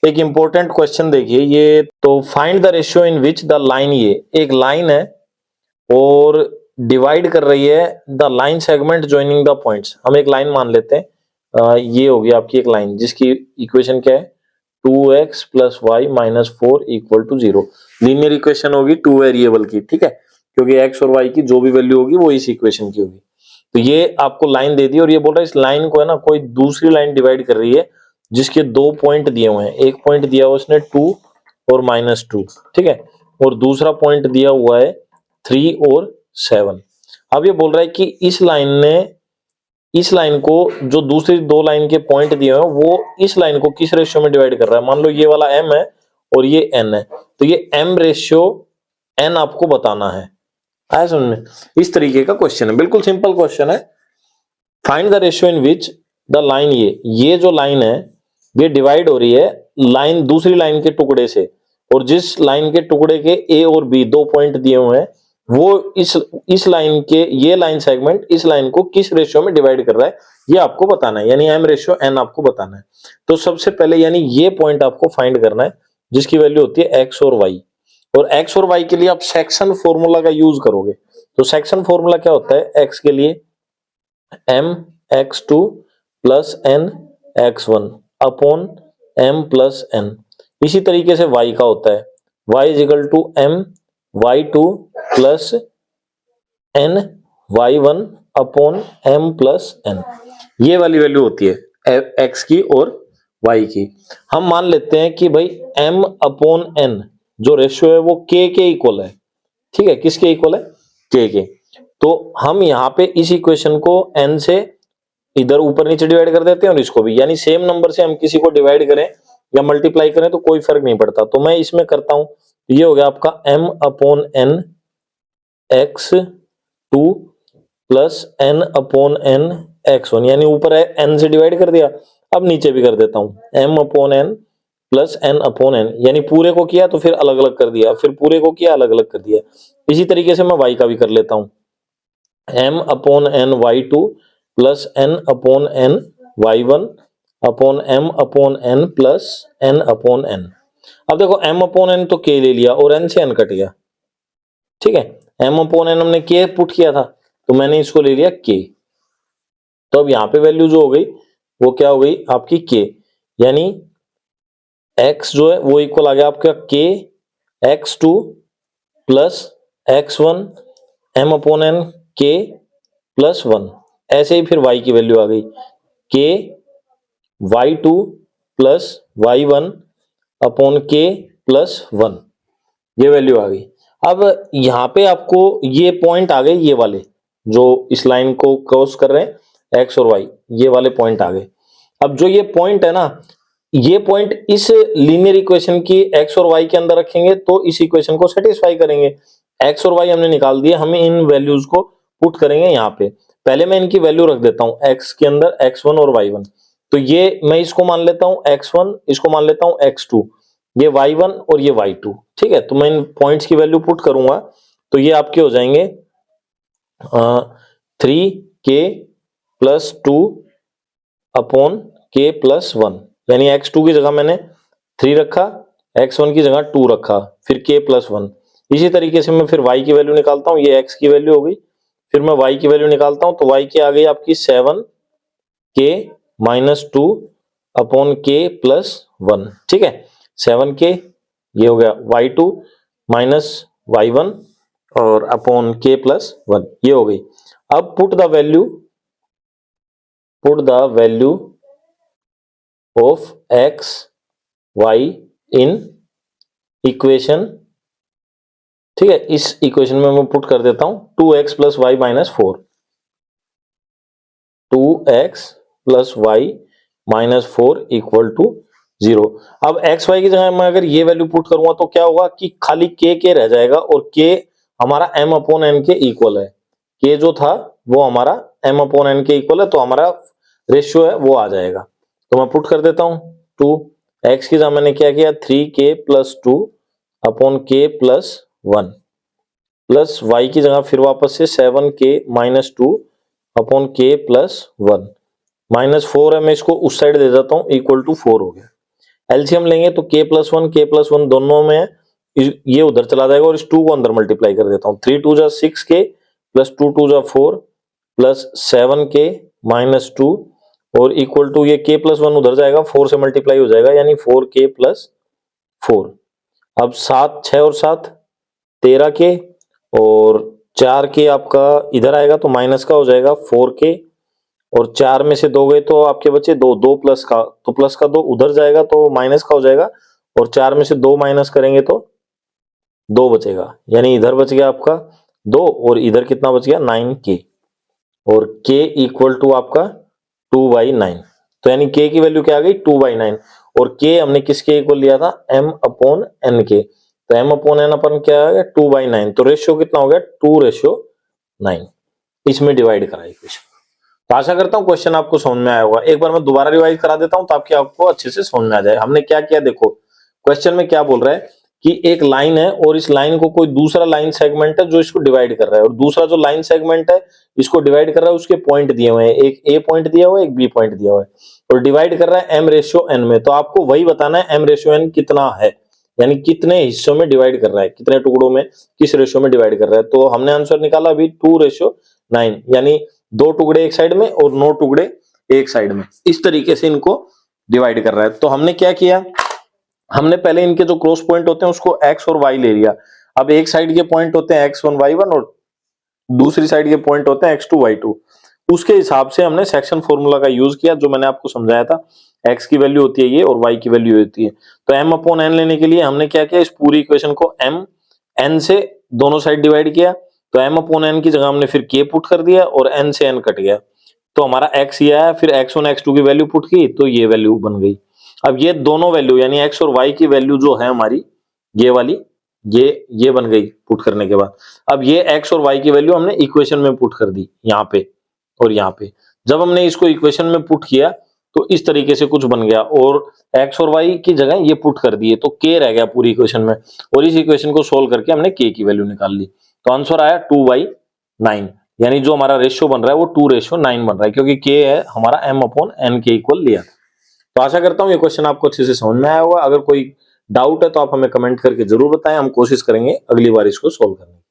एक important question देखिए ये, तो find the ratio in which the line, ये एक लाइन है और डिवाइड कर रही है the line segment joining the points. हम एक लाइन मान लेते हैं, ये होगी आपकी एक लाइन जिसकी इक्वेशन क्या है 2x plus Y minus 4 equal to 0। Linear equation होगी 2 वेरिएबल की, ठीक है, क्योंकि x और y की जो भी वैल्यू होगी वो इस इक्वेशन की होगी। तो ये आपको लाइन दे दी और ये बोल रहा है इस लाइन को है ना कोई दूसरी लाइन डिवाइड कर रही है जिसके 2 पॉइंट दिए हुए हैं। एक पॉइंट दिया हुआ उसने 2 और -2, ठीक है, और दूसरा पॉइंट दिया हुआ है 3 और 7। अब ये बोल रहा है कि इस लाइन को जो दूसरी 2 लाइन के पॉइंट दिए हुए हैं वो इस लाइन को किस रेशियो में डिवाइड कर रहा है। मान लो ये वाला m है और ये n है, तो ये m रेशियो n आपको बताना है। आया समझ में? इस तरीके का क्वेश्चन है, बिल्कुल सिंपल क्वेश्चन है। Find the ratio in which the line, ये जो लाइन है ये डिवाइड हो रही है लाइन दूसरी लाइन के टुकड़े से, और जिस लाइन के टुकड़े के a और b 2 पॉइंट दिए हुए हैं वो इस लाइन के, ये लाइन सेगमेंट इस लाइन को किस रेशियो में डिवाइड कर रहा है ये आपको बताना है, यानी m रेशियो n आपको बताना है। तो सबसे पहले यानी ये पॉइंट आपको फाइंड करना है जिसकी वैल्यू होती है x और y, और x और y के लिए आप सेक्शन फॉर्मूला का यूज करोगे। तो सेक्शन फॉर्मूला क्या होता है, x के लिए m x2 plus n x1 upon m plus n। इसी तरीके से y का होता है y is equal to m y2 plus n y1 upon m plus n। ये वाली वैल्यू होती है x की और y की। हम मान लेते हैं कि भाई m अपॉन n जो रेशियो है वो k के इक्वल है, ठीक है, किसके इक्वल है, k के। तो हम यहाँ पे इस इक्वेशन को n से इधर ऊपर नीचे डिवाइड कर देते हैं और इसको भी, यानी सेम नंबर से हम किसी को डिवाइड करें या मल्टीप्लाई करें तो कोई फर्क नहीं पड़ता। तो मैं इसमें करता हूं, ये हो गया आपका m upon n x2 plus n upon n x1, यानी ऊपर है n से डिवाइड कर दिया, अब नीचे भी कर देता हूं m upon n plus n upon n, यानी पूरे को किया तो फिर अलग अलग कर दिया, फिर पूरे को किया अलग अलग कर दिया। इसी तरीके से मैं y का भी कर लेता हूं m upon n y2 plus n upon n y1 upon m upon n plus n upon n। अब देखो m अपॉन n तो k ले लिया और n से n कट गया, ठीक है, m अपॉन n हमने k पुट किया था तो मैंने इसको ले लिया k। तो अब यहाँ पे वैल्यू जो हो गई वो क्या हो गई आपकी k, यानी x जो है वो इक्वल आ गया आपका k x2 plus x1 m upon n k plus 1। ऐसे ही फिर y की वैल्यू आ गई k y2 plus y1 upon k plus 1, ये वैल्यू आ गई। अब यहाँ पे आपको ये पॉइंट आ गए, ये वाले जो इस लाइन को क्रॉस कर रहे हैं x और y, ये वाले पॉइंट आ गए। अब जो ये पॉइंट है ना, ये पॉइंट इस लीनियर इक्वेशन की x और y के अंदर रखेंगे तो इस इक्वेशन को सेटिस्फाई करेंगे। x और y हमने निकाल दिए, हमें इन वैल्यूज को पुट करेंगे यहाँ पे। पहले मैं इनकी वैल्यू रख देता हूँ x के अंदर x1 और y1, तो ये मैं इसको मान लेता हूँ x1, इसको मान लेता हूँ x2, ये y1 और ये y2, ठीक है। तो मैं इन पॉइंट्स की वैल्यू पुट करूंगा तो ये आपके हो जाएंगे 3k plus 2 upon k plus 1, यानी x2 की जगह मैंने 3 रखा, x1 की जगह 2 रखा, फिर k प्लस 1। इसी तरीके से मैं फिर y की वैल्यू निकालता हूँ, ये x की वैल्यू हो गई, फिर मैं y की वैल्यू निकालता हूँ तो y की आ गई आपकी 7k minus 2 upon k plus 1, ठीक है, 7k, ये हो गया y2 माइनस y1 और अपॉन k प्लस 1, ये हो गई। अब put the value of x y in equation, ठीक है, इस इक्वेशन में मैं पुट कर देता हूं 2x plus Y minus 4, 2x plus Y minus 4 equal to 0। अब एक्स वाई की जगह मैं अगर ये वैल्यू पुट करूंगा तो क्या होगा कि खाली k रह जाएगा और k हमारा m अपॉन n के इक्वल है। k जो था वो हमारा m अपॉन n के इक्वल है, तो हमारा रेशियो है वो आ जाएगा। तो मैं पुट कर देता हूं 2x की जगह मैंने क्या किया 3k plus 2 upon k plus 1 plus y की जगह फिर वापस से 7k minus 2 upon k plus 1 minus 4 है, मैं इसको उस साइड दे देता हूं, इक्वल टू 4 हो गया। एलसीएम लेंगे तो k प्लस वन दोनों में ये उधर चला जाएगा और इस 2 को अंदर मल्टीप्लाई कर देता हूँ। 3 2 जा 6k प्लस 2 2 जा 4 प्लस 7k माइनस 2 और इक्वल टू ये k प्लस वन उधर जाएगा, 4 से मल्टीप्लाई हो जाएगा यानी 4k प्लस 4। अब 7 6 और 7 13k और 4k आपका इधर आएगा तो माइनस का हो जाएगा 4k और 4 में से 2 गए तो आपके बचे 2, 2 प्लस का तो प्लस का 2 उधर जाएगा तो माइनस का हो जाएगा और 4 में से 2 माइनस करेंगे तो 2 बचेगा, यानी इधर बच गया आपका 2 और इधर कितना बच गया 9k और k इक्वल टू आपका 2/9। तो यानी k की वैल्यू क्या आ गई 2/9 और k हमने किसके इक्वल लिया था m/n के, तो m/n अपन क्या आ गया 2/9। तो रेशियो कितना हो गया 2:9। इसमें डिवाइड करा इक्वेशन। तो आशा करता हूं क्वेश्चन आपको समझ में आया होगा। एक बार मैं दोबारा रिवाइज करा देता हूं ताकि आपको अच्छे से समझ में आ जाए। हमने क्या किया देखो, क्वेश्चन में क्या बोल रहा है कि एक लाइन है और इस लाइन को कोई दूसरा लाइन सेगमेंट है जो इसको डिवाइड कर रहा है और दूसरा जो लाइन सेगमेंट है इसको डिवाइड कर रहा है, उसके पॉइंट दिए हुए हैं, एक ए पॉइंट दिया हुआ है, एक बी पॉइंट दिया हुआ है और डिवाइड कर रहा है m/n में। तो आपको वही बताना है m/n कितना है, यानी कितने हिस्सों में डिवाइड कर रहा है, कितने टुकड़ों में किस रेशियो में डिवाइड कर रहा है। तो हमने आंसर निकाला अभी 2:9, यानी 2 टुकड़े एक साइड में और 9 टुकड़े एक साइड में, इस तरीके से इनको डिवाइड कर रहा है। तो हमने क्या किया, हमने पहले इनके जो क्रॉस पॉइंट होते हैं उसको x और y ले लिया। अब एक साइड के पॉइंट होते हैं x1 y1 और दूसरी साइड के पॉइंट होते हैं x2 y2। उसके हिसाब से हमने सेक्शन फॉर्मूला का यूज किया जो मैंने आपको समझाया था। x की वैल्यू होती है ये और y की वैल्यू होती है। तो m/n लेने के लिए हमने क्या किया, इस पूरी इक्वेशन को n से दोनों साइड डिवाइड किया। तो m/n की जगह हमने फिर k पुट कर दिया और n से n कट गया तो हमारा x ये आया। फिर x1 x2 की वैल्यू पुट की तो ये वैल्यू बन गई। अब ये दोनों वैल्यू यानी x और y की वैल्यू जो है हमारी ये वाली ये बन गई पुट करने के बाद। अब ये x और y की वैल्यू हमने इक्वेशन में पुट कर दी यहाँ पे और यहाँ पे। जब हमने इसको इक्वेशन में पुट किया तो इस तरीके से कुछ बन गया और x और y की जगह ये पुट कर दिए तो k रह गया पूरी इक्वेशन में और इस इक्वेशन को सोल्व करके हमने k की वैल्यू निकाल ली। तो आंसर आया 2/9, यानी जो हमारा रेशियो बन रहा है वो 2:9 बन रहा है क्योंकि k है हमारा m/n के इक्वल लिया। तो आशा करता हूं ये क्वेश्चन आपको अच्छे से समझ में आया होगा। अगर कोई डाउट है तो आप हमें कमेंट करके जरूर बताएं, हम कोशिश करेंगे अगली बार इसको सोल्व करने की।